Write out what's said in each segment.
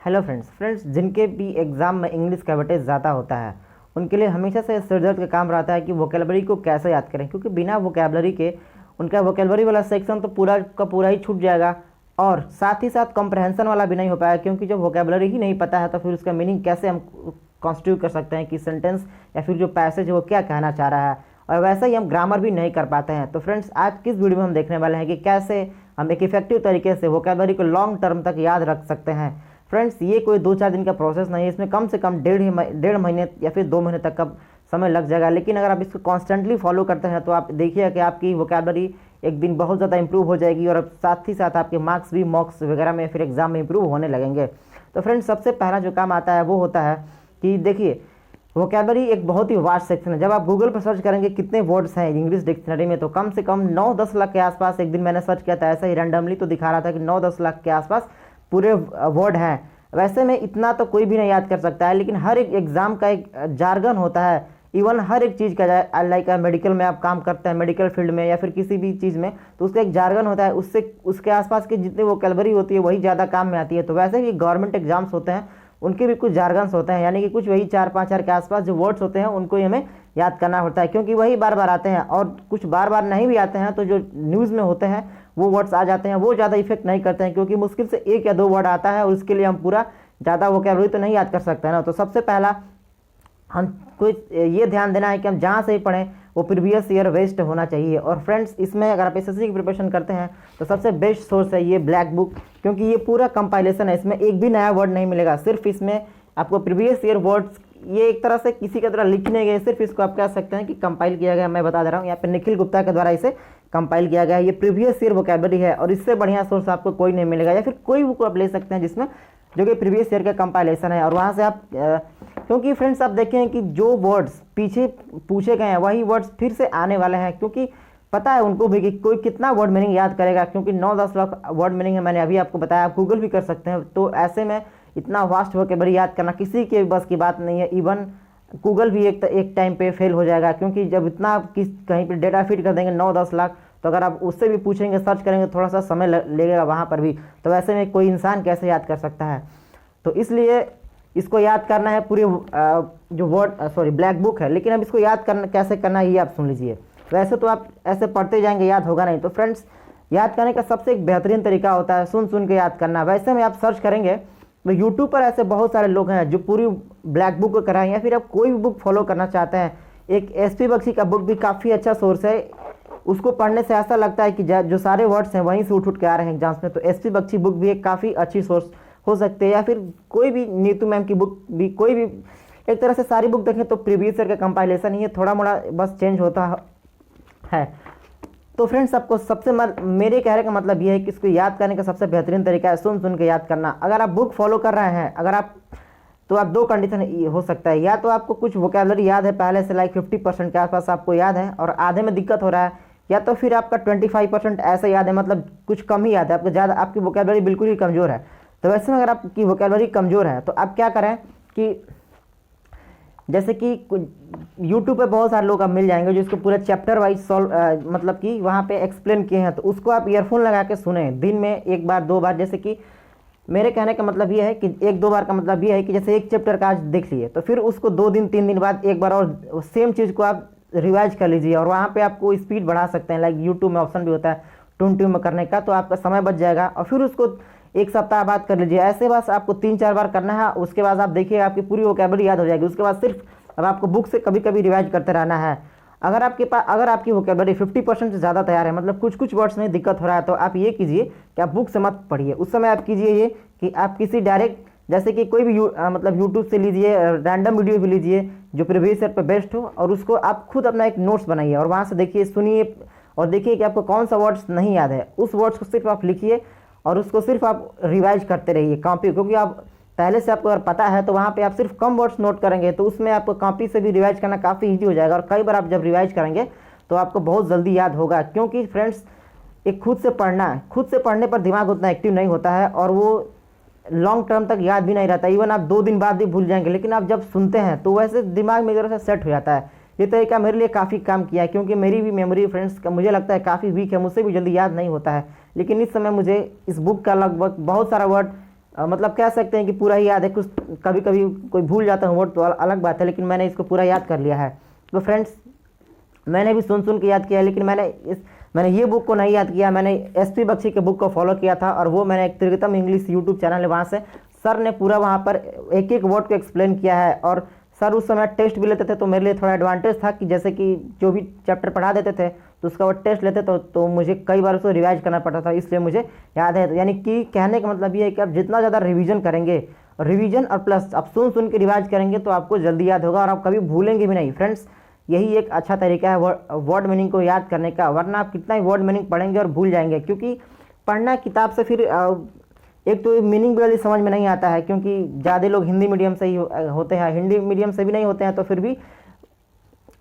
Hello friends जिनके भी exam में इंग्लिश का वेटेज ज़्यादा होता है उनके लिए हमेशा से सिरदर्द का काम रहता है कि वोकेबलरी को कैसे याद करें, क्योंकि बिना वोकेबलरी के उनका वोकेबलरी वाला सेक्शन तो पूरा का पूरा ही छूट जाएगा और साथ ही साथ कॉम्प्रहेंसन वाला भी नहीं हो पाएगा, क्योंकि जब वोकेबलरी ही नहीं पता है तो फिर उसका मीनिंग कैसे हम कॉन्स्टिट्यूट कर सकते हैं कि सेंटेंस या फिर जो पैसेज है वो क्या कहना चाह रहा है। और वैसे ही हम ग्रामर भी नहीं कर पाते हैं। तो फ्रेंड्स आज किस वीडियो में हम देखने वाले हैं कि कैसे हम एक इफेक्टिव तरीके से वोकेबलरी को लॉन्ग टर्म तक याद रख सकते हैं। फ्रेंड्स ये कोई 2-4 दिन का प्रोसेस नहीं है, इसमें कम से कम डेढ़ महीने या फिर 2 महीने तक का समय लग जाएगा। लेकिन अगर आप इसको कॉन्स्टेंटली फॉलो करते हैं तो आप देखिए कि आपकी वोकेबलरी एक दिन बहुत ज़्यादा इंप्रूव हो जाएगी और साथ ही साथ आपके मार्क्स भी मॉक्स वगैरह में फिर एग्जाम में इंप्रूव होने लगेंगे। तो फ्रेंड्स सबसे पहला जो काम आता है वो होता है कि देखिए वोकेबलरी एक बहुत ही वास्ट सेक्शन है। जब आप गूगल पर सर्च करेंगे कितने वर्ड्स हैं इंग्लिश डिक्शनरी में तो कम से कम 9-10 लाख के आसपास, एक दिन मैंने सर्च किया था ऐसा ही रैंडमली तो दिखा रहा था कि 9-10 लाख के आसपास पूरे वर्ड हैं। वैसे में इतना तो कोई भी नहीं याद कर सकता है, लेकिन हर एक एग्ज़ाम का एक जार्गन होता है। इवन हर एक चीज़ का लाइक मेडिकल में आप काम करते हैं, मेडिकल फील्ड में या फिर किसी भी चीज़ में, तो उसका एक जार्गन होता है, उससे उसके आसपास के जितने वोकेबलरी होती है वही ज़्यादा काम में आती है। तो वैसे ही गवर्नमेंट एग्जाम्स होते हैं उनके भी कुछ जार्गन्स होते हैं, यानी कि कुछ वही 4-5 हज़ार के आसपास जो वर्ड्स होते हैं उनको ही हमें याद करना होता है, क्योंकि वही बार बार आते हैं और कुछ बार बार नहीं भी आते हैं तो जो न्यूज़ में होते हैं वो वर्ड्स आ जाते हैं, वो ज़्यादा इफेक्ट नहीं करते हैं, क्योंकि मुश्किल से 1 या 2 वर्ड आता है और उसके लिए हम पूरा ज़्यादा वोकेबलरी तो नहीं याद कर सकते हैं ना। तो सबसे पहला हम कुछ ये ध्यान देना है कि हम जहाँ से ही पढ़ें वो प्रीवियस ईयर वेस्ट होना चाहिए। और फ्रेंड्स इसमें अगर आप एसएससी की प्रिपरेशन करते हैं तो सबसे बेस्ट सोर्स है ये ब्लैक बुक, क्योंकि ये पूरा कंपाइलेशन है, इसमें एक भी नया वर्ड नहीं मिलेगा, सिर्फ इसमें आपको प्रीवियस ईयर वर्ड्स ये एक तरह से किसी की तरह लिखने गए, सिर्फ इसको आप कह सकते हैं कि कंपाइल किया गया। मैं बता दे रहा हूँ यहाँ पे निखिल गुप्ता के द्वारा इसे कंपाइल किया गया है। ये प्रीवियस ईयर वोकेबलरी है और इससे बढ़िया सोर्स आपको कोई नहीं मिलेगा, या फिर कोई बुक आप ले सकते हैं जिसमें जो कि प्रीवियस ईयर का कंपाइलेशन है और वहाँ से आप क्योंकि फ्रेंड्स आप देखें कि जो वर्ड्स पीछे पूछे गए हैं वही वर्ड्स फिर से आने वाले हैं, क्योंकि पता है उनको भी कि कोई कितना वर्ड मीनिंग याद करेगा, क्योंकि 9-10 लाख वर्ड मीनिंग है, मैंने अभी आपको बताया, आप गूगल भी कर सकते हैं। तो ऐसे में इतना वास्ट वोकेबलरी याद करना किसी के बस की बात नहीं है। इवन गूगल भी एक टाइम पे फेल हो जाएगा, क्योंकि जब इतना आप कहीं पर डेटा फीड कर देंगे 9-10 लाख, तो अगर आप उससे भी पूछेंगे सर्च करेंगे थोड़ा सा समय लगेगा वहाँ पर भी, तो वैसे में कोई इंसान कैसे याद कर सकता है। तो इसलिए इसको याद करना है पूरे जो वर्ड ब्लैक बुक है, लेकिन अब इसको याद करना कैसे करना है ये आप सुन लीजिए। वैसे तो आप ऐसे पढ़ते जाएंगे याद होगा नहीं। तो फ्रेंड्स याद करने का सबसे एक बेहतरीन तरीका होता है सुन सुन के याद करना। वैसे में आप सर्च करेंगे तो यूट्यूब पर ऐसे बहुत सारे लोग हैं जो पूरी ब्लैक बुक को कराएं, या फिर आप कोई भी बुक फॉलो करना चाहते हैं, एक एसपी बख्शी का बुक भी काफ़ी अच्छा सोर्स है। उसको पढ़ने से ऐसा लगता है कि जो सारे वर्ड्स हैं वहीं से उठ के आ रहे हैं एग्जाम्स में। तो एसपी बख्शी बुक भी एक काफ़ी अच्छी सोर्स हो सकते हैं, या फिर कोई भी नीतू मैम की बुक भी, कोई भी एक तरह से सारी बुक देखें तो प्रीवियस ईयर का कंपाइलेशन ही है, थोड़ा मोड़ा बस चेंज होता है। तो फ्रेंड्स आपको सबसे मेरे कहने का मतलब ये है कि इसको याद करने का सबसे बेहतरीन तरीका है सुन सुन के याद करना। अगर आप बुक फॉलो कर रहे हैं तो आप 2 कंडीशन हो सकता है, या तो आपको कुछ वोकेबलरी याद है पहले से लाइक 50% के आसपास आपको याद है और आधे में दिक्कत हो रहा है, या तो फिर आपका 25% ऐसा याद है, मतलब कुछ कम ही याद है, आपको ज़्यादा आपकी वोकेबलरी बिल्कुल ही कमज़ोर है। तो वैसे में अगर आपकी वोकेबलरी कमज़ोर है तो आप क्या करें कि जैसे कि यूट्यूब पे बहुत सारे लोग आप मिल जाएंगे जो इसको पूरा चैप्टर वाइज सॉल्व मतलब कि वहाँ पे एक्सप्लेन किए हैं, तो उसको आप ईयरफोन लगा के सुने दिन में 1 बार 2 बार। जैसे कि मेरे कहने का मतलब ये है कि 1-2 बार का मतलब ये है कि जैसे एक चैप्टर का आज देख लिए तो फिर उसको 2 दिन 3 दिन बाद एक बार और सेम चीज़ को आप रिवाइज कर लीजिए, और वहाँ पर आपको स्पीड बढ़ा सकते हैं। लाइक यूट्यूब में ऑप्शन भी होता है 20 में करने का, तो आपका समय बच जाएगा, और फिर उसको 1 सप्ताह बाद कर लीजिए। ऐसे बस आपको 3-4 बार करना है, उसके बाद आप देखिए आपकी पूरी वोकेबलरी याद हो जाएगी। उसके बाद सिर्फ अब आपको बुक से कभी कभी रिवाइज करते रहना है। अगर आपकी वोकेबलरी 50% से ज़्यादा तैयार है, मतलब कुछ वर्ड्स में दिक्कत हो रहा है, तो आप ये कीजिए कि आप बुक से मत पढ़िए। उस समय आप कीजिए ये कि आप किसी डायरेक्ट जैसे कि कोई भी मतलब यूट्यूब से लीजिए, रैंडम वीडियो भी लीजिए जो प्रीवियस ईयर पर बेस्ट हो, और उसको आप खुद अपना एक नोट्स बनाइए और वहाँ से देखिए सुनिए और देखिए कि आपको कौन सा वर्ड्स नहीं याद है, उस वर्ड्स को सिर्फ आप लिखिए और उसको सिर्फ आप रिवाइज करते रहिए कॉपी, क्योंकि आप पहले से आपको अगर पता है तो वहाँ पे आप सिर्फ कम वर्ड्स नोट करेंगे तो उसमें आपको कॉपी से भी रिवाइज करना काफ़ी इजी हो जाएगा, और कई बार आप जब रिवाइज करेंगे तो आपको बहुत जल्दी याद होगा। क्योंकि फ्रेंड्स एक खुद से पढ़ने पर दिमाग उतना एक्टिव नहीं होता है और वो लॉन्ग टर्म तक याद भी नहीं रहता। इवन आप 2 दिन बाद भी भूल जाएंगे, लेकिन आप जब सुनते हैं तो वैसे दिमाग में एक तरह से सेट हो जाता है। ये तरीका मेरे लिए काफ़ी काम किया है, क्योंकि मेरी भी मेमोरी फ्रेंड्स का मुझे लगता है काफ़ी वीक है, मुझसे भी जल्दी याद नहीं होता है। लेकिन इस समय मुझे इस बुक का लगभग बहुत सारा वर्ड मतलब कह सकते हैं कि पूरा ही याद है। कुछ कभी कभी कोई भूल जाता हूँ वर्ड तो अलग बात है, लेकिन मैंने इसको पूरा याद कर लिया है। तो फ्रेंड्स, मैंने भी सुन सुन के याद किया है, लेकिन मैंने ये बुक को नहीं याद किया। मैंने एसपी बख्शी के बुक को फॉलो किया था, और वो मैंने एक त्रिगतम इंग्लिश यूट्यूब चैनल है, वहाँ से सर ने पूरा वहाँ पर एक एक वर्ड को एक्सप्लेन किया है। और सर उस समय टेस्ट भी लेते थे, तो मेरे लिए थोड़ा एडवांटेज था कि जैसे कि जो भी चैप्टर पढ़ा देते थे तो उसका वो टेस्ट लेते तो मुझे कई बार उसको रिवाइज करना पड़ता था, इसलिए मुझे याद है। तो यानी कि कहने का मतलब ये है कि आप जितना ज़्यादा रिवीजन करेंगे, रिवीजन और प्लस आप सुन सुन के रिवाइज करेंगे, तो आपको जल्दी याद होगा और आप कभी भूलेंगे भी नहीं। फ्रेंड्स, यही एक अच्छा तरीका है वर्ड मीनिंग को याद करने का, वरना आप कितना ही वर्ड मीनिंग पढ़ेंगे और भूल जाएंगे। क्योंकि पढ़ना किताब से फिर एक तो मीनिंग भी जल्दी समझ में नहीं आता है, क्योंकि ज़्यादा लोग हिंदी मीडियम से ही होते हैं, हिंदी मीडियम से भी नहीं होते हैं, तो फिर भी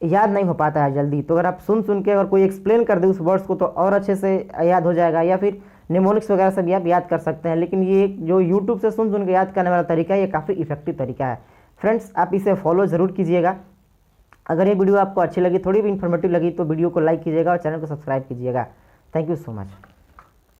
याद नहीं हो पाता है जल्दी। तो अगर आप सुन सुन के अगर कोई एक्सप्लेन कर दे उस वर्ड्स को, तो और अच्छे से याद हो जाएगा, या फिर निमोनिक्स वगैरह से भी आप याद कर सकते हैं। लेकिन ये जो यूट्यूब से सुन सुन के याद करने वाला तरीका है, ये काफ़ी इफेक्टिव तरीका है। फ्रेंड्स, आप इसे फॉलो ज़रूर कीजिएगा। अगर ये वीडियो आपको अच्छी लगी, थोड़ी भी इन्फॉर्मेटिव लगी, तो वीडियो को लाइक कीजिएगा और चैनल को सब्सक्राइब कीजिएगा। Thank you so much.